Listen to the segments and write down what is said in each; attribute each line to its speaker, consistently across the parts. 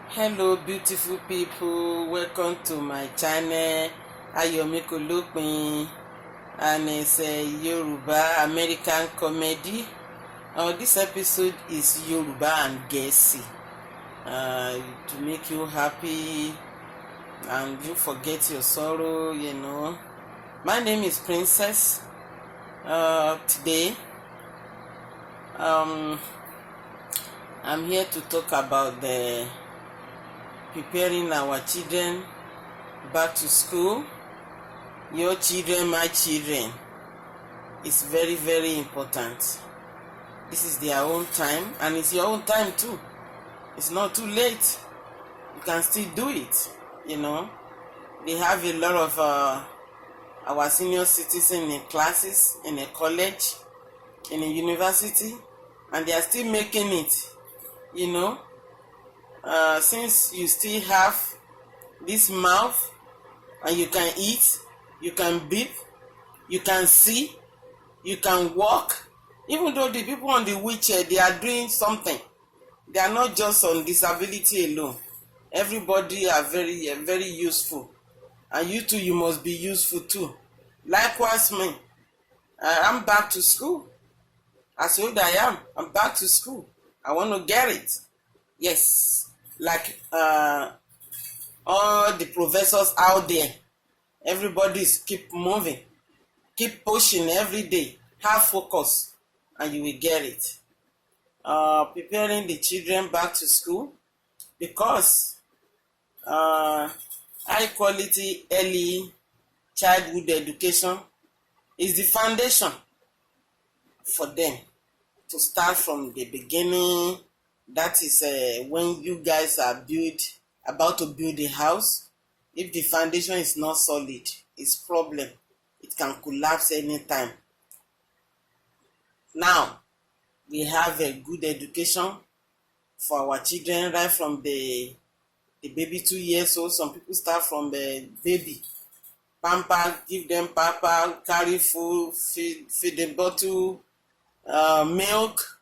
Speaker 1: Hello beautiful people, welcome to my channel Ayomikolopin, and it's a Yoruba American comedy. This episode is Yoruba and Gẹ̀ẹ́sì to make you happy and you forget your sorrow, My name is Princess. Today I'm here to talk about the preparing our children back to school. Your children, my children. It's very, very important. This is their own time, and it's your own time too. It's not too late. You can still do it, They have a lot of our senior citizens in classes, in a college, in a university, and they are still making it, Since you still have this mouth and you can eat, you can breathe, you can see, you can walk. Even though the people on the wheelchair, they are doing something. They are not just on disability alone. Everybody are very, very useful. And you too, you must be useful too. Likewise me. I'm back to school. As old I am, I'm back to school. I want to get it. Yes. Like all the professors out there, everybody's keep moving, keep pushing every day, have focus, and you will get it. Preparing the children back to school, because high quality early childhood education is the foundation for them to start from the beginning. That is when you guys are about to build a house. If the foundation is not solid, it's problem. It can collapse anytime. Now, we have a good education for our children right from the baby 2 years old. Some people start from the baby. Pamper, give them pamper, carry food, feed the bottle, milk,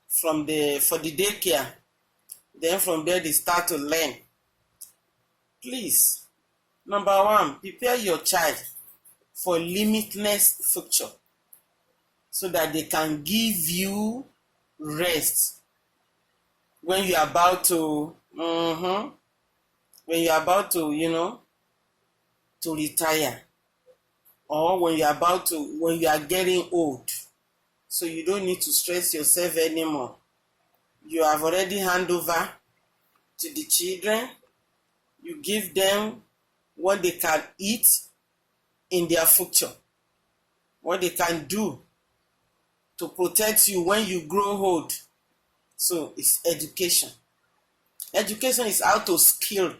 Speaker 1: for the daycare. Then from there they start to learn. Please, number one, prepare your child for limitless future so that they can give you rest when you're about to to retire, or when you are getting old. So you don't need to stress yourself anymore. You have already handed over to the children. You give them what they can eat in their future, what they can do to protect you when you grow old. So it's education. Education is how to skill.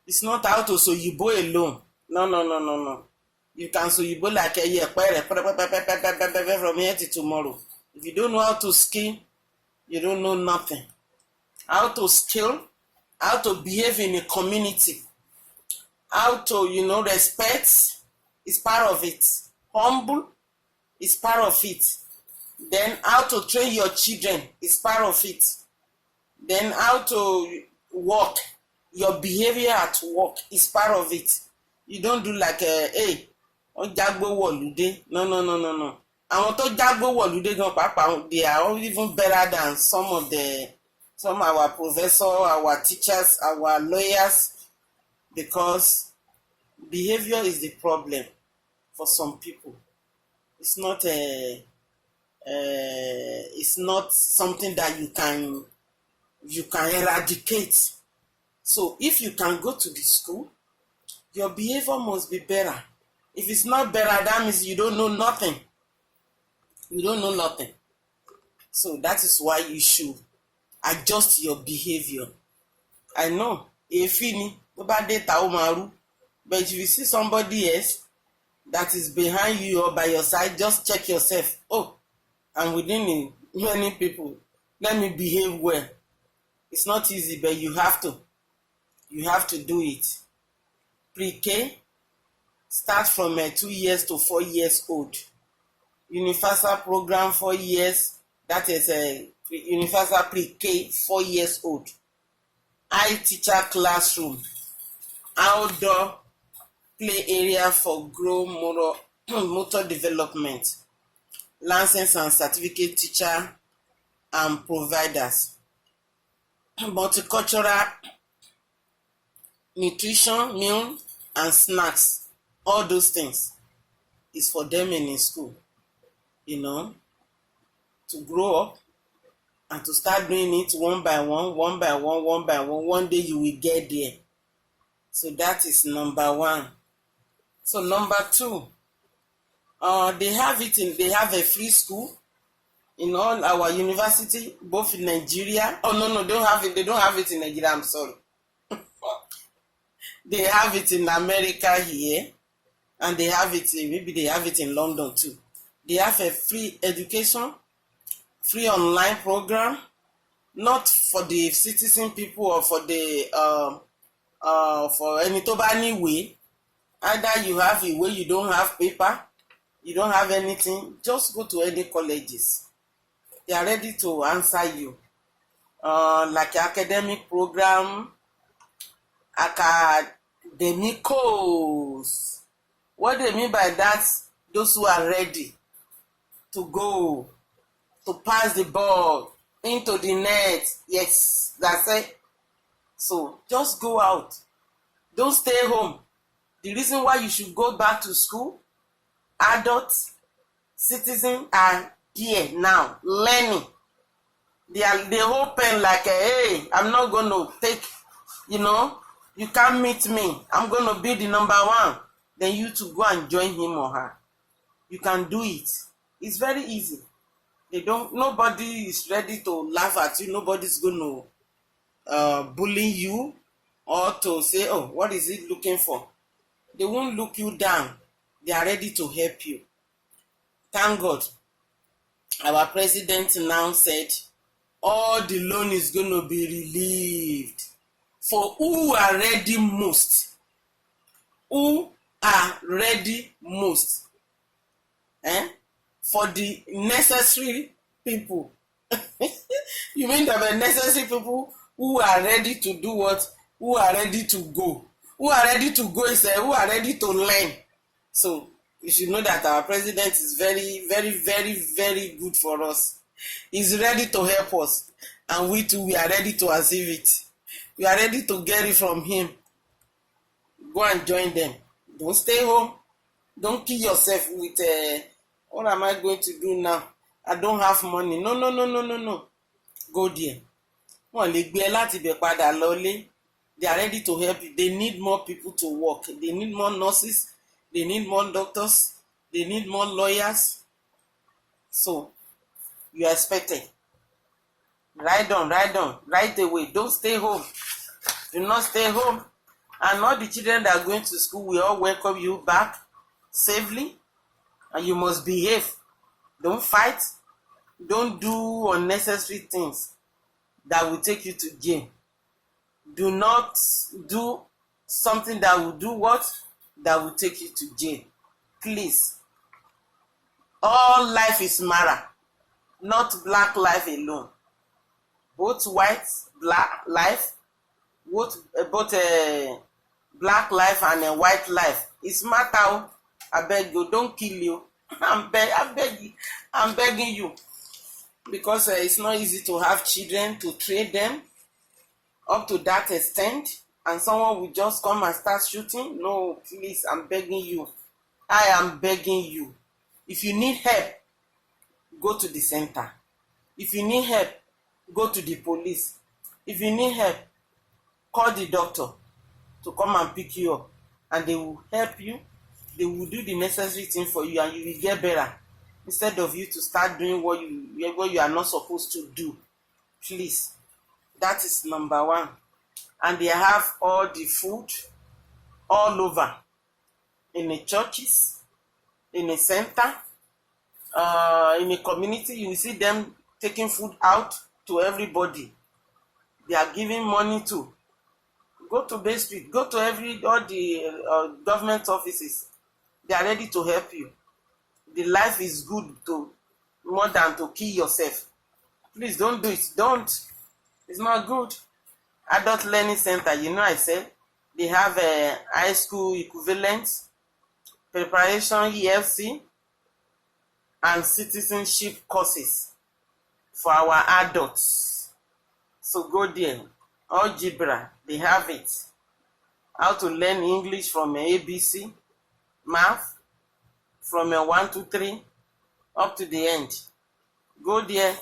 Speaker 1: It's not how to soyibo alone. No. You can soyibo like a year from here to tomorrow. If you don't know how to skill, you don't know nothing. How to skill, how to behave in a community, how to, respect is part of it. Humble is part of it. Then how to train your children is part of it. Then how to work, your behavior at work is part of it. You don't do like, hey, jágbó wọ̀lúdé. No. Àwọn tó jágbó wọ̀lúdé gan pàápàá, they are even better than some of our professors, our teachers, our lawyers, because behavior is the problem for some people. It's not it's not something that you can eradicate. So if you can go to the school, your behavior must be better. If it's not better, that means you don't know nothing. You don't know nothing. So that is why you should adjust your behavior. I know, but if you see somebody else that is behind you or by your side, just check yourself. Oh, I'm within many people. Let me behave well. It's not easy, but you have to. You have to do it. Pre-K, start from 2 years to 4 years old. Universal program 4 years, that is a universal pre-K 4 years old. teacher classroom, outdoor play area for grow motor development, licensed and certificate teacher and providers, multicultural nutrition, meal and snacks. All those things is for them in school, you know, to grow up and to start doing it one by one, one by one, one by one. One day you will get there. So that is number one. So number two, they have a free school in all our university, both in Nigeria. Oh no, they don't have it. They don't have it in Nigeria. I'm sorry. They have it in America here, and they have it. Maybe they have it in London too. They have a free education, free online program, not for the citizen people or for the for any tó bá níwèé. Either you have ìwé, you don't have paper, you don't have anything, just go to any colleges. They are ready to answer you. Like academic program, academicals. What they mean by that, those who are ready to go, to pass the ball into the net. Yes, that's it. So just go out. Don't stay home. The reason why you should go back to school, adults, citizens are here now, learning. They open like, hey, I'm not going to take, you can't meet me. I'm going to be the number one. Then you to go and join him or her. You can do it. It's very easy. Nobody is ready to laugh at you. Nobody's going to bully you or to say, oh, what is it looking for? They won't look you down. They are ready to help you. Thank God. Our president now said all the loan is going to be relieved for who are ready most. Who are ready most. For the necessary people. You mean there are necessary people who are ready to do what? Who are ready to go. Who are ready to go is who are ready to learn. So you should know that our president is very, very, very, very good for us. He's ready to help us. And we too, we are ready to achieve it. We are ready to get it from him. Go and join them. Don't stay home. Don't kill yourself with, what am I going to do now? I don't have money. No. Go there. Wọ́n lè gbé ẹ láti ibẹ̀ padà lọlé. They are ready to help you. They need more people to work. They need more nurses. They need more doctors. They need more lawyers. So, you are expected. Ride on. Right away. Don't stay home. Do not stay home. And all the children that are going to school, we all welcome you back safely. And you must behave. Don't fight. Don't do unnecessary things that will take you to jail. Do not do something that will do what? That will take you to jail. Please. All life is Mara, not black life alone. Both white, black life, both black life and a white life. It's matter. I beg you, don't kill you. I'm begging you. Because it's not easy to have children, to train them up to that extent, and someone will just come and start shooting. No, please, I'm begging you. I am begging you. If you need help, go to the center. If you need help, go to the police. If you need help, call the doctor to come and pick you up, and they will help you. They will do the necessary thing for you, and you will get better. Instead of you to start doing what you are not supposed to do. Please. That is number one. And they have all the food all over. In the churches, in the center, in the community, you will see them taking food out to everybody. They are giving money to. Go to Bay Street, go to all the government offices. They are ready to help you. The life is good to more than to kill yourself. Please don't do it. Don't. It's not good. Adult Learning Center, I said they have a high school equivalent, preparation ELC, and citizenship courses for our adults. So go there. Algebra, they have it. How to learn English from ABC, math from 1 to 3 up to the end. Go there.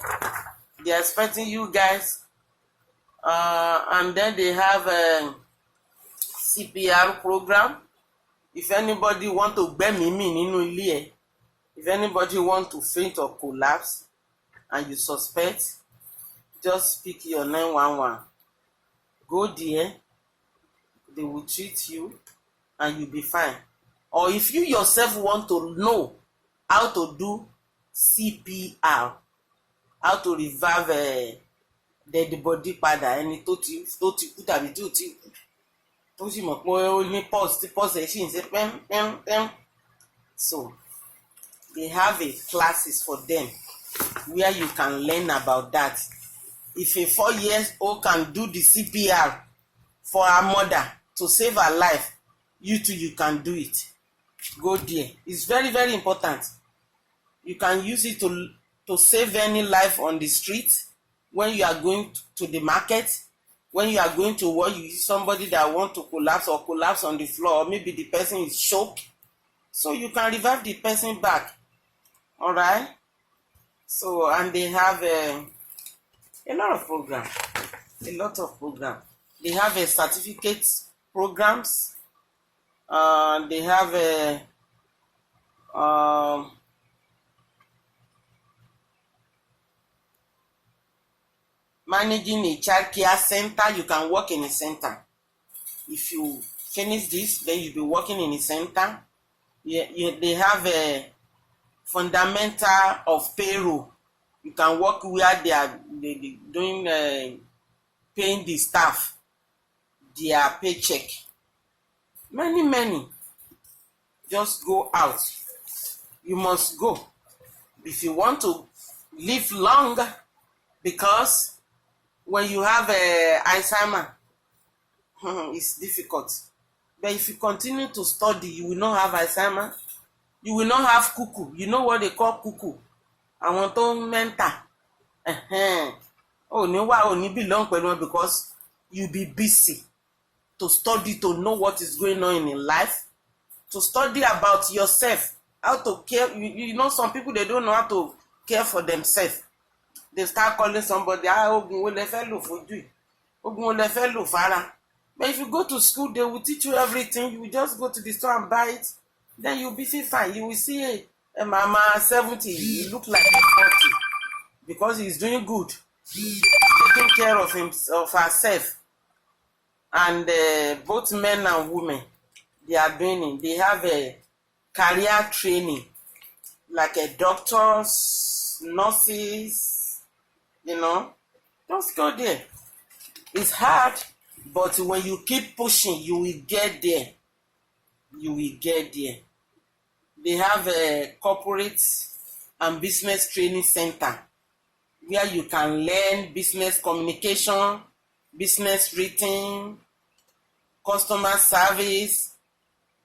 Speaker 1: They're expecting you guys. And then they have a CPR program. If anybody want to gbẹ́ mi mì nínú ilé ẹ̀, if anybody want to faint or collapse and you suspect, just speak your 911. Go there, they will treat you and you'll be fine. Or if you yourself want to know how to do CPR, how to revive dead body padà, ẹni tó ti kú tàbí tí ò ti kú, tó sì mọ̀ pé ó ní pulse tí pulse ẹ̀ sì ń ṣe pẹ́m. So they have a classes for them where you can learn about that. If a 4-year-old can do the CPR for her mother to save her life, you too, you can do it. Go there. It's very, very important. You can use it to save any life on the street. When you are going to the market, when you are going to work, you see somebody that want to collapse on the floor, or maybe the person is choked, so you can revive the person back. All right? So, and they have a lot of programs. They have a certificate programs. They have a managing a child care center. You can work in a center. If you finish this, then you'll be working in a center. They have a fundamental of payroll. You can work where they are doing paying the staff their paycheck. Many. Just go out. You must go if you want to live long, because when you have Alzheimer, it's difficult. But if you continue to study, you will not have Alzheimer. You will not have cuckoo. You know what they call cuckoo? Àwọn tó ń mental. Ní belong pẹ̀lú wọn, because you be busy to study, to know what is going on in your life, to study about yourself, how to care. You know, some people, they don't know how to care for themselves. They start calling somebody, ogun wo lẹ fẹ́ lò fojú, ogun wo lẹ fẹ́ lò fara. But if you go to school, they will teach you everything. You will just go to the store and buy it. Then you'll be fine. You will see a mama 70, he look like 40, because he's doing good. He's taking care of herself. And both men and women, they are doing it. They have a career training, like a doctors, nurses, just go there. It's hard, but when you keep pushing, you will get there. They have a corporate and business training center where you can learn business communication, business writing, customer service,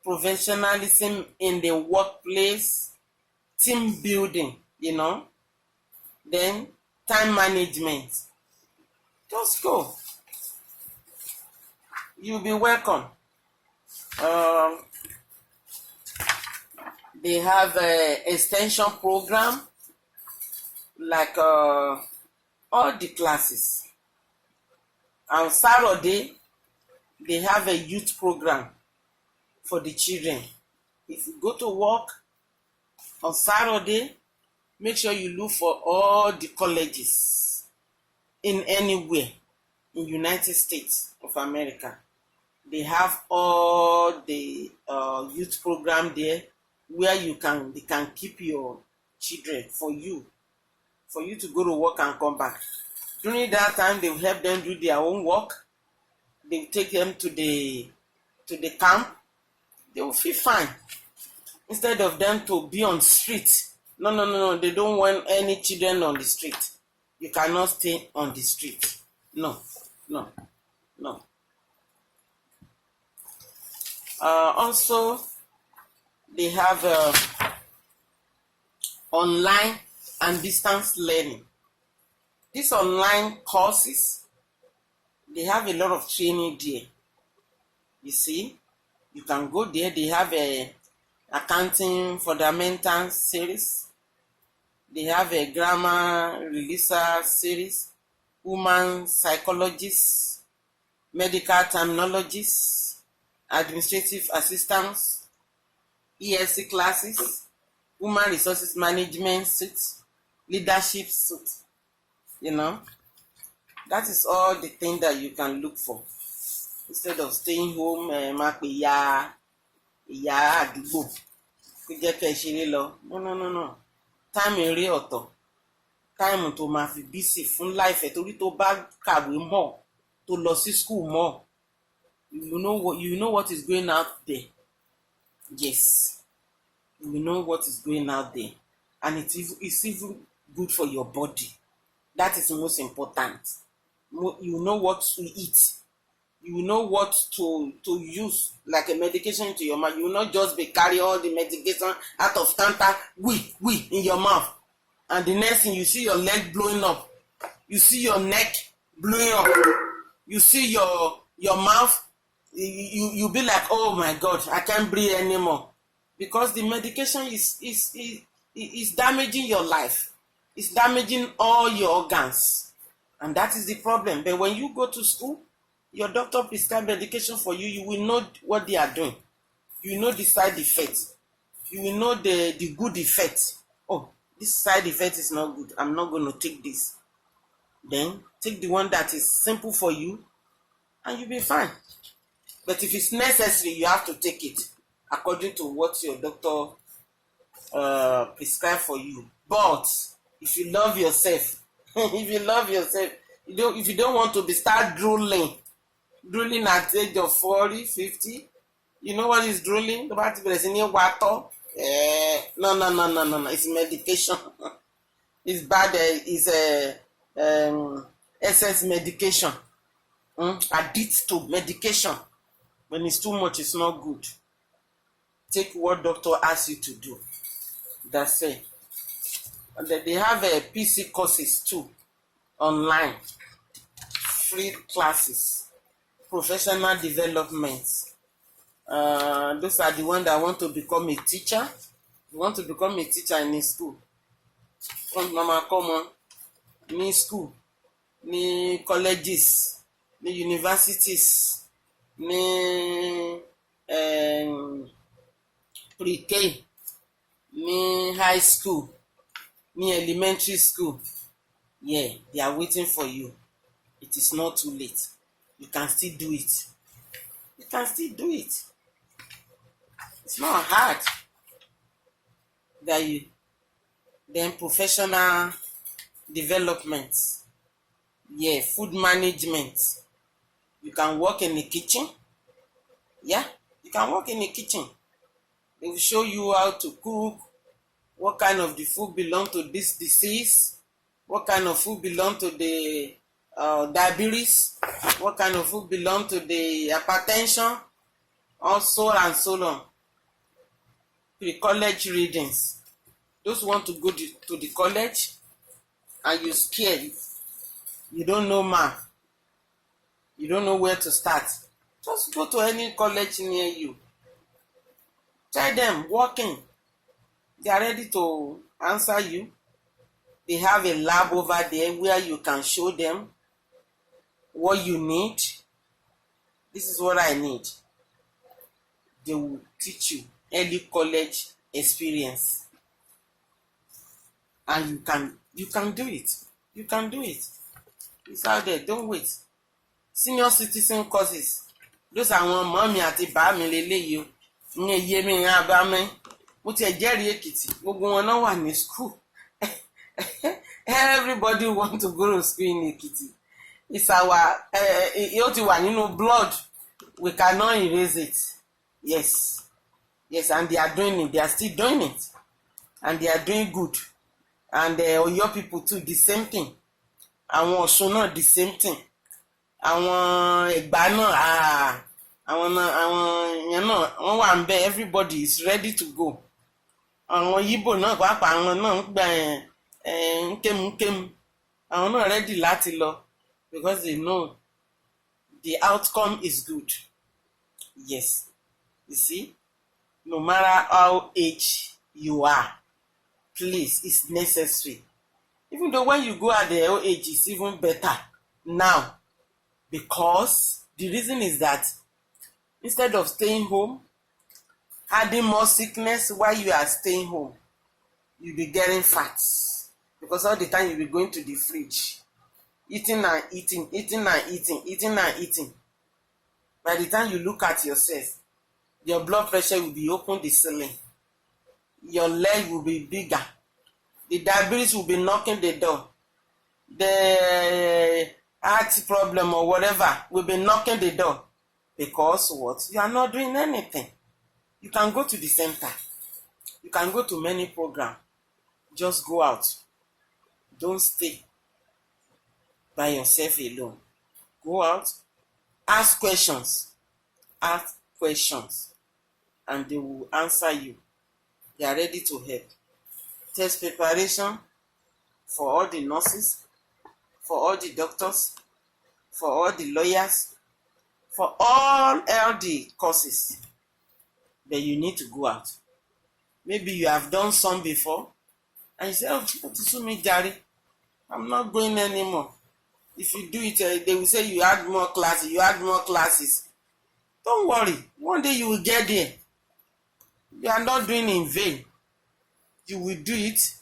Speaker 1: professionalism in the workplace, team building, then time management. Just go. You'll be welcome. They have an extension program, like all the classes. On Saturday, they have a youth program for the children. If you go to work on Saturday, make sure you look for all the colleges in anywhere in United States of America. They have all the youth program there, where they can keep your children for you to go to work and come back. During that time, they will help them do their own work. They will take them to the camp. They will feel fine. Instead of them to be on the street. No. They don't want any children on the street. You cannot stay on the street. No. Also, they have online and distance learning. These online courses, they have a lot of training there. You see, you can go there. They have a accounting fundamental series. They have a grammar releaser series, human psychologists, medical terminologists, administrative assistants, ESC classes, human resources management suits, leadership suits. You know, that is all the thing that you can look for instead of staying home. Má pe ìyá àdúgbò kó jẹ́ kẹ́ ẹ ṣeré lọ. No. Time eré ọ̀tọ̀, time tó máa fi busy fún life ẹ̀ torí tó bá kàwé mọ̀ tó lọ sí school mọ̀, you know what is going out there. Yes, you know what is going out there, and it's even good for your body. That is the most important. You know what to eat. You know what to use like a medication to your mouth. You will not just be carrying all the medication out of counter in your mouth, and the next thing you see your leg blowing up, you see your neck blowing up, you see your mouth, you be like, oh my God, I can't breathe anymore, because the medication is damaging your life. It's damaging all your organs, and that is the problem. But when you go to school, your doctor prescribe medication for you, you will know what they are doing. You know the side effects. You will know the good effects. Oh, this side effect is not good. I'm not going to take this. Then take the one that is simple for you, and you'll be fine. But if it's necessary, you have to take it according to what your doctor prescribe for you. But if you love yourself, if you don't want to start drooling at the age of 40, 50, you know what is drooling? No. It's medication. It's bad. It's excess medication. Addict to medication. When it's too much, it's not good. Take what doctor asks you to do. That's it. And then they have PC courses too, online, free classes, professional development. Those are the ones that want to become a teacher. You want to become a teacher in a school. Come on, ní school, ní colleges, ní universities, ní pre-K, ní high school, ní elementary school. Yeah, they are waiting for you. It is not too late. You can still do it. You can still do it. It's not hard. Then professional development. Yeah, food management. You can work in the kitchen. Yeah, you can work in the kitchen. They will show you how to cook, what kind of the food belong to this disease, what kind of food belong to the diabetes, what kind of food belong to the hypertension, also and so on. Pre-college readings. Those who want to go to the college and you're scared, you don't know math, you don't know where to start, just go to any college near you. Try them walking. They are ready to answer you. They have a lab over there where you can show them what you need. This is what I need. They will teach you early college experience. And you can do it. You can do it. It's out there. Don't wait. Senior citizen courses. Those are one mommy àti bá mi lélẹ́yìí o. Ní iye mi ìran àbámẹ́. Mo ti jẹ́rìí Èkìtì. Gbogbo wọn náà wà ní school. Everybody want to go to school in Ekiti. It's our ó ti wà nínú blood. We cannot erase it. Yes, and they are doing it. They are still doing it, and they are doing good. And Oyo people too, the same thing. Àwọn Ọ̀ṣun náà the same thing. Àwọn Ẹ̀gbá náà àwọn yẹn náà wọ́n wà ń bẹ, everybody is ready to go. Àwọn Yíbò náà pàápàá àwọn náà ń gba nkémukému, àwọn náà ready láti lọ because they know the outcome is good. Yes, you see, no matter how age you are, please, it's necessary. Even though when you go at the old age, it's even better now, because the reason is that instead of staying home, adding more sickness while you are staying home, you'll be getting fat because all the time you'll be going to the fridge, eating and eating, eating and eating, eating and eating. By the time you look at yourself, your blood pressure will be open the ceiling, your leg will be bigger, the diabetes will be knocking the door, the heart problem or whatever will be knocking the door. Because what? You are not doing anything. You can go to the center. You can go to many programs. Just go out. Don't stay by yourself alone. Go out. Ask questions. Ask questions. And they will answer you. They are ready to help. Test preparation for all the nurses, for all the doctors, for all the lawyers, for all LD courses. Then you need to go out. Maybe you have done some before and you say, oh, Jari, I'm not going anymore. If you do it, they will say you add more classes, you add more classes. Don't worry, one day you will get there. You are not doing in vain. You will do it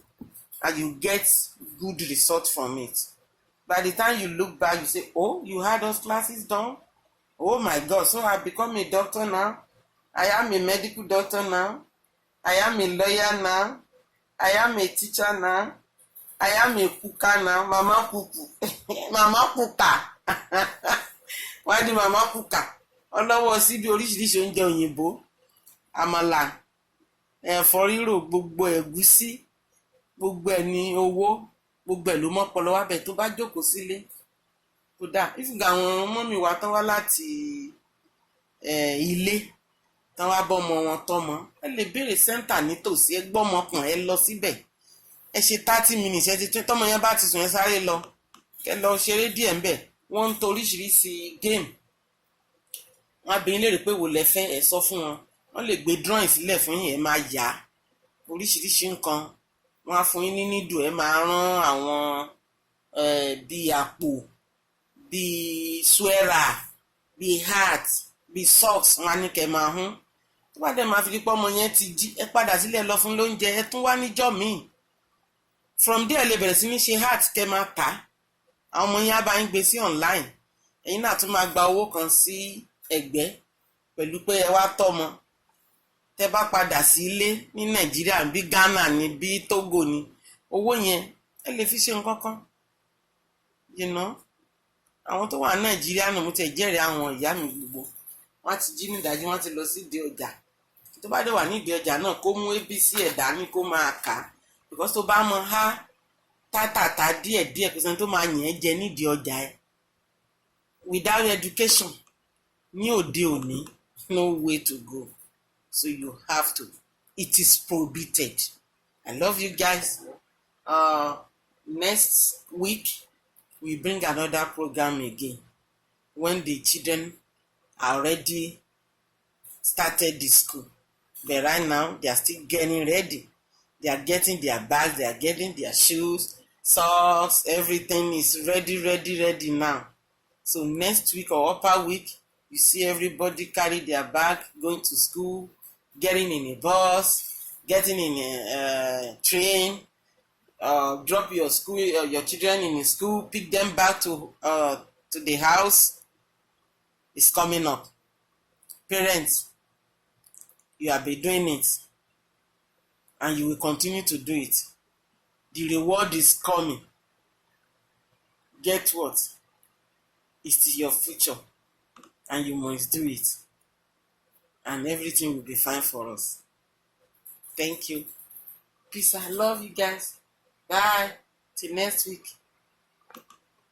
Speaker 1: and you get good result from it. By the time you look back, you say, oh, you had those classes done? Oh my God, so I've become a doctor now. I am a medical doctor now. I am a lawyer now. I am a teacher now. I am a cooker now. Mama Kuku. Mama Kuka. Why the Mama Kuka? Ọlọ́wọ́ síbi oríṣiríṣi oúnjẹ òyìnbó. Àmàlà, ẹ̀fọ́ rírò, gbogbo ẹ̀gúsí, gbogbo ẹ̀ ní owó, gbogbo ẹ̀ ló mọ́pọlọ wá bẹ̀ tó bá jókòó sílé. Kódà ìfúgà àwọn ọmọ mi wá tán wá láti ilé tán wá bọ́mọ wọn tọ́mọ, ẹ lè béèrè sẹ́ńtà nítòsí, ẹ gbọ́mọkàn ẹ lọ síbẹ̀, ẹ ṣe 30 minutes, ẹ ti tún tọ́mọ yẹn bá ti sùn ẹ sáré lọ, kẹ lọ ṣeré díẹ̀ ńbẹ̀. Wọ́n ń to oríṣiríṣi game. Wọ́n á bi yín léèrè pé wo lẹ fẹ́, ẹ sọ fún wọn. Wọ́n lè gbé drawing sílẹ̀ fún yín, ẹ máa yà á oríṣiríṣi nǹkan. Wọ́n á fún yín ní nídùú, ẹ máa rán àwọn bíi àpò, bíi sweater, bíi hat, bíi socks, wọ́n á ní kẹ́ máa hún. Tó bá dẹ̀ máa fi dípọ́ ọmọ yẹn ti jí, ẹ padà sílẹ̀ lọ fún lóúnjẹ, ẹ tún wá níjọ́ míì. From there lè bẹ̀rẹ̀ sí ní ṣe hat kẹ́ máa tà á. Àwọn ọmọ yẹn á bá yín gbé sí online. Ẹ̀yin náà tún máa gba owó kan sí ẹ̀gbẹ́ pẹ̀lú pé ẹ wá tọ́mọ. Tẹ́ bá padà sí ilé ní Nàìjíríà bí Ghana ni bí Togo ni, owó yẹn ẹ lè fi ṣe nǹkan kan. You know? Àwọn tó wà ní Nàìjíríà náà mo tẹ̀ jẹ́rìí àwọn ìyá mi gbogbo. Wọ́n ti jí ní ìdájí, wọ́n ti lọ sí ìdí ọjà. Tó bá dé wà ní ìdí ọjà náà kó mú ABC ẹ̀dá ní kó máa kà á. Because tó bá mọ há tátàtà díẹ̀díẹ̀ kò sẹ́ni tó máa yàn ẹ́ jẹ nídìí ọjà ẹ̀. Without education, ní òde òní, no way to go. So you have to. It is prohibited. I love you guys. Next week, we bring another program again. When the children are already started the school. But right now, they are still getting ready. They are getting their bags, they are getting their shoes, socks, everything is ready now. So next week or upper week, you see everybody carry their bag, going to school, getting in a bus, getting in a train, drop your children in a school, pick them back to the house. It's coming up. Parents, you have been doing it and you will continue to do it. The reward is coming. Get what? It's your future and you must do it. And everything will be fine for us. Thank you. Peace. I love you guys. Bye. Till next week.